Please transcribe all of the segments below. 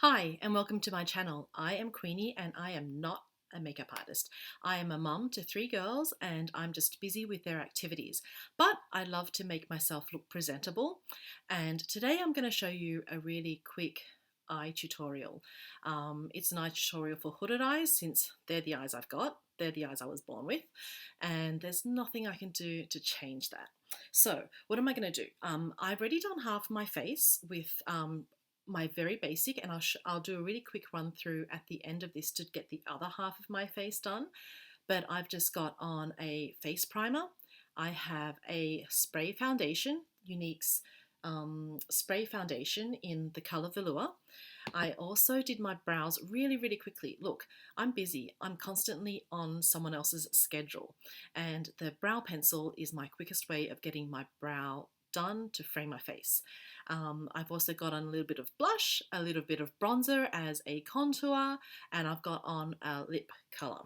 Hi, and welcome to my channel. I am Queenie and I am not a makeup artist. I am a mum to 3 girls and I'm just busy with their activities. But I love to make myself look presentable. And today I'm going to show you a really quick eye tutorial. It's an eye tutorial for hooded eyes since they're the eyes I've got. They're the eyes I was born with. And there's nothing I can do to change that. So what am I going to do? I've already done half my face with my very basic, and I'll do a really quick run through at the end of this to get the other half of my face done. But I've just got on a face primer. I have a spray foundation, Unique's spray foundation in the color Velour. I also did my brows really quickly. Look, I'm busy. I'm constantly on someone else's schedule, and the brow pencil is my quickest way of getting my brow done to frame my face. I've also got on a little bit of blush, a little bit of bronzer as a contour, and I've got on a lip color.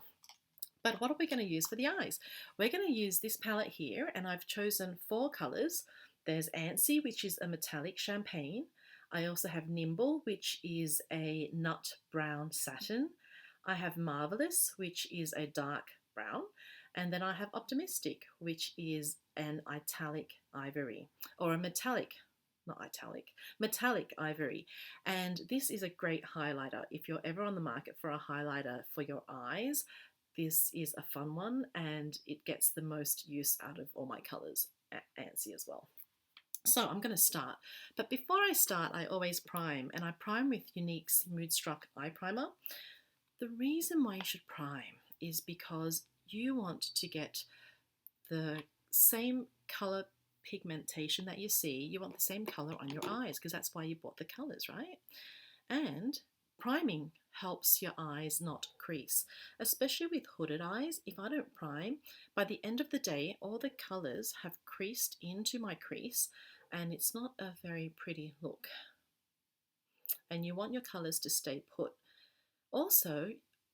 But what are we going to use for the eyes? We're going to use this palette here, and I've chosen 4 colors. There's Antsy, which is a metallic champagne. I also have Nimble, which is a nut brown satin. I have Marvelous, which is a dark brown. And then I have Optimistic, which is an italic ivory, or a metallic, not italic, metallic ivory. And this is a great highlighter. If you're ever on the market for a highlighter for your eyes, this is a fun one and it gets the most use out of all my colors at Antsy as well. So I'm going to start, but before I start I always prime, and I prime with Unique's Moodstruck Eye Primer. The reason why you should prime is because you want to get the same color pigmentation that you see. You want the same color on your eyes because that's why you bought the colors, right? And priming helps your eyes not crease, especially with hooded eyes. If I don't prime, by the end of the day, all the colors have creased into my crease and it's not a very pretty look. And you want your colors to stay put. Also,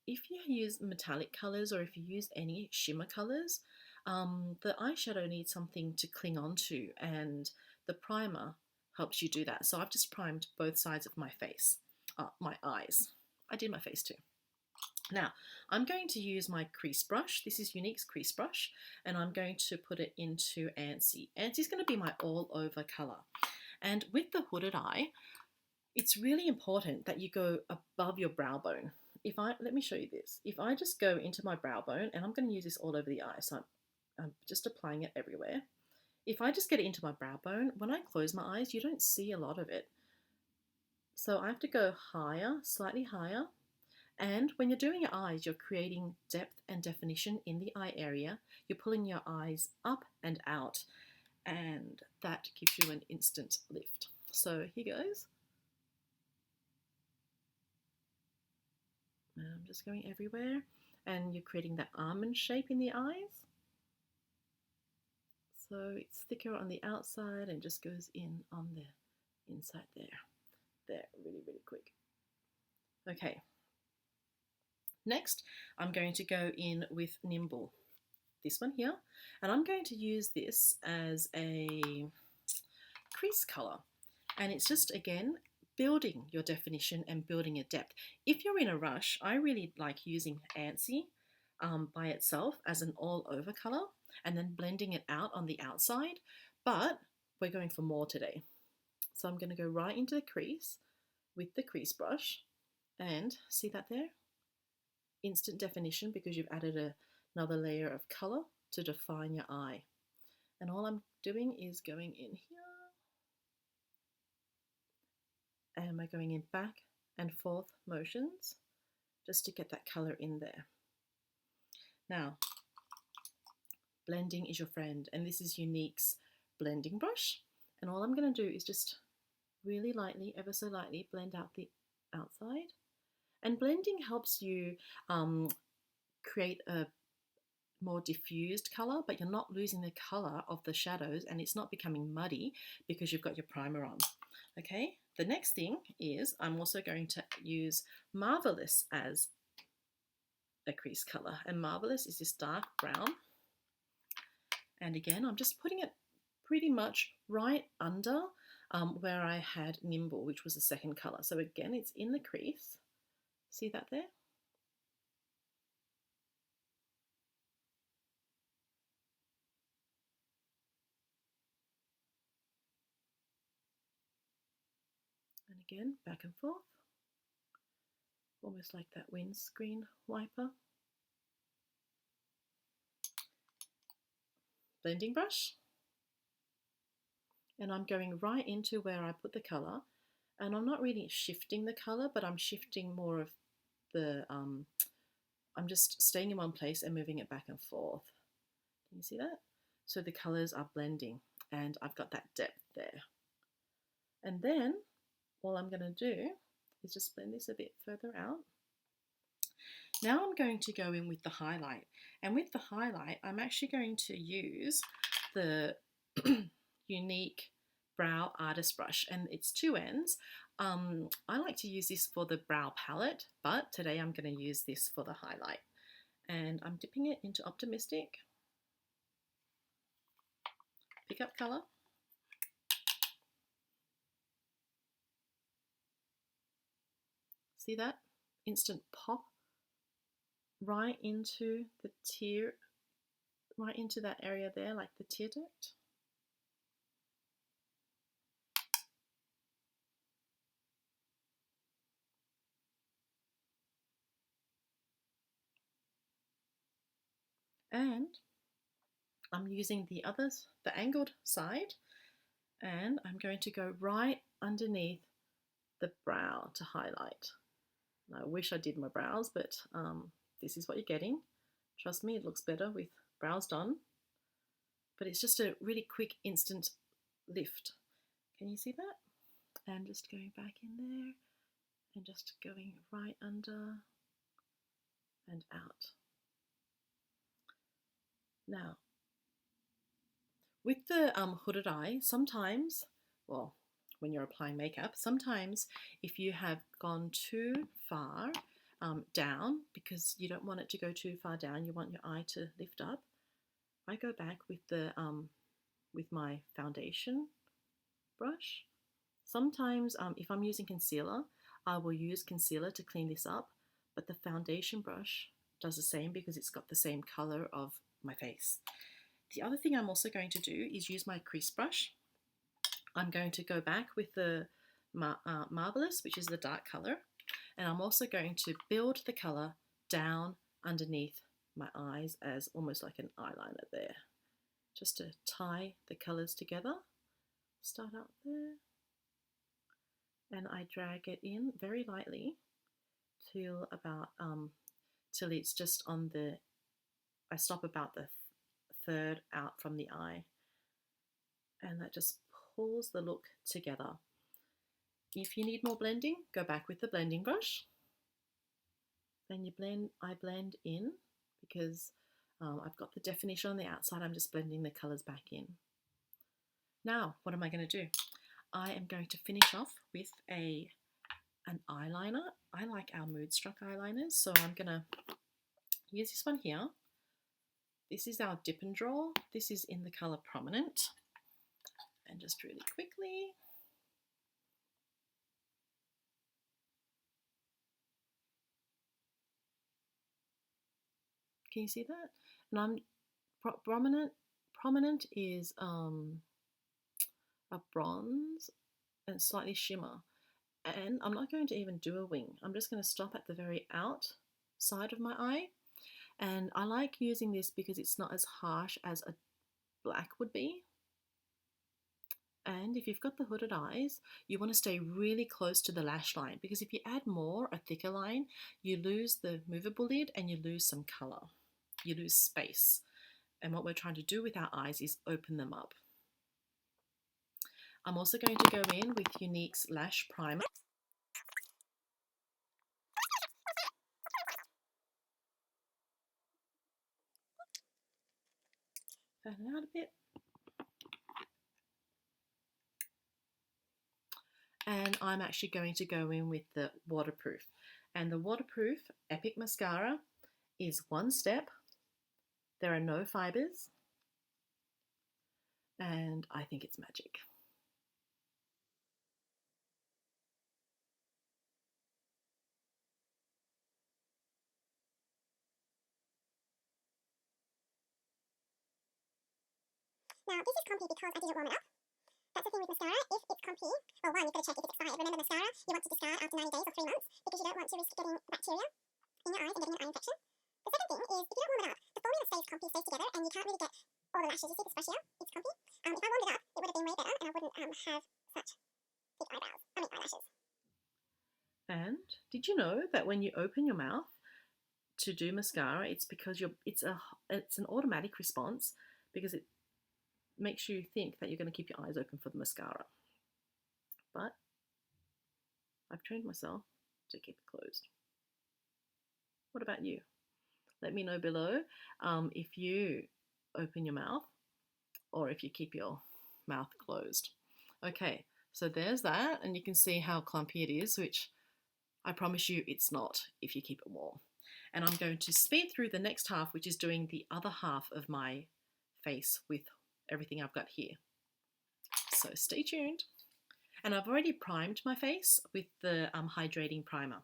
if you use metallic colors or if you use any shimmer colors, the eyeshadow needs something to cling on to, and the primer helps you do that. So I've just primed both sides of my face, my eyes. I did my face too. Now, I'm going to use my crease brush. This is Unique's crease brush, and I'm going to put it into Antsy. Antsy's going to be my all-over color. And with the hooded eye, it's really important that you go above your brow bone. Let me show you this. If I just go into my brow bone, and I'm going to use this all over the eye, so I'm just applying it everywhere. If I just get it into my brow bone, when I close my eyes, you don't see a lot of it. So I have to go higher, slightly higher. And when you're doing your eyes, you're creating depth and definition in the eye area. You're pulling your eyes up and out, and that gives you an instant lift. So here goes. I'm just going everywhere, and you're creating that almond shape in the eyes. So it's thicker on the outside and just goes in on the inside there, really quick. Okay. Next, I'm going to go in with Nimble, this one here, and I'm going to use this as a crease color, and it's just, again, building your definition and building your depth. If you're in a rush, I really like using Antsy by itself as an all-over color and then blending it out on the outside, but we're going for more today. So I'm going to go right into the crease with the crease brush, and see that there? Instant definition because you've added another layer of color to define your eye. And all I'm doing is going in here, and we're going in back and forth motions just to get that color in there. Now, blending is your friend, and this is Unique's blending brush, and all I'm going to do is just really lightly, ever so lightly, blend out the outside. And blending helps you create a more diffused color, but you're not losing the color of the shadows, and it's not becoming muddy because you've got your primer on. Okay, the next thing is I'm also going to use Marvelous as a crease color, and Marvelous is this dark brown. And again, I'm just putting it pretty much right under where I had Nimble, which was the second colour. So again, it's in the crease. See that there? And again, back and forth, almost like that windscreen wiper. Blending brush. And I'm going right into where I put the colour. And I'm not really shifting the colour, but I'm shifting more of the, I'm just staying in one place and moving it back and forth. Can you see that? So the colours are blending and I've got that depth there. And then all I'm going to do is just blend this a bit further out. Now I'm going to go in with the highlight. And with the highlight, I'm actually going to use the Unique Brow Artist Brush, and it's 2 ends. I like to use this for the brow palette, but today I'm going to use this for the highlight. And I'm dipping it into Optimistic. Pick up colour. See that? Instant pop right into the tear, right into that area there, like the tear duct. And I'm using the angled side, and I'm going to go right underneath the brow to highlight. And I wish I did my brows, but this is what you're getting. Trust me, it looks better with brows done. But it's just a really quick, instant lift. Can you see that? And just going back in there and just going right under and out. Now, with the hooded eye, sometimes, well, when you're applying makeup, sometimes if you have gone too far down, because you don't want it to go too far down, you want your eye to lift up, I go back with the with my foundation brush. Sometimes if I'm using concealer, I will use concealer to clean this up, but the foundation brush does the same because it's got the same color of my face. The other thing I'm also going to do is use my crease brush. I'm going to go back with the Marvelous, which is the dark color, and I'm also going to build the color down underneath my eyes as almost like an eyeliner there, just to tie the colors together. Start out there, and I drag it in very lightly till about till it's just on the, I stop about the third out from the eye, and that just pulls the look together. If you need more blending, go back with the blending brush, and I blend in because I've got the definition on the outside. I'm just blending the colors back in. Now, what am I going to do? I am going to finish off with an eyeliner. I like our Moodstruck eyeliners, so I'm going to use this one here. This is our Dip and Draw. This is in the color Prominent. And just really quickly, can you see that? And I'm prominent is a bronze and slightly shimmer. And I'm not going to even do a wing. I'm just going to stop at the very outside of my eye. And I like using this because it's not as harsh as a black would be. And if you've got the hooded eyes, you want to stay really close to the lash line, because if you add more, a thicker line, you lose the movable lid and you lose some color. You lose space. And what we're trying to do with our eyes is open them up. I'm also going to go in with Unique's Lash Primer. Fan it out a bit. And I'm actually going to go in with the waterproof. And the waterproof Epic Mascara is 1 step. There are no fibers. And I think it's magic. Now, this is clumpy because I didn't warm it up. That's the thing with mascara. If it's clumpy, well, one, you've got to check if it's expired. Remember, mascara you want to discard after 90 days or 3 months because you don't want to risk getting bacteria in your eyes and getting an eye infection. The second thing is, if you don't warm it up, the formula stays clumpy, stays together, and you can't really get all the lashes. You see this brush here? It's clumpy. If I warmed it up, it would have been way better, and I wouldn't have such big eyebrows. I mean, eyelashes. And did you know that when you open your mouth to do mascara, it's because it's an automatic response because it makes you think that you're going to keep your eyes open for the mascara. But I've trained myself to keep it closed. What about you? Let me know below if you open your mouth or if you keep your mouth closed. Okay, so there's that, and you can see how clumpy it is, which I promise you it's not if you keep it warm. And I'm going to speed through the next half, which is doing the other half of my face with everything I've got here. So stay tuned. And I've already primed my face with the hydrating primer.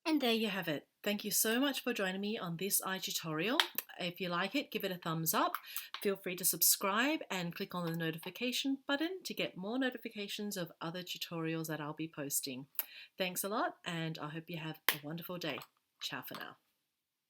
And there you have it. Thank you so much for joining me on this eye tutorial. If you like it, give it a thumbs up. Feel free to subscribe and click on the notification button to get more notifications of other tutorials that I'll be posting. Thanks a lot, and I hope you have a wonderful day. Ciao for now.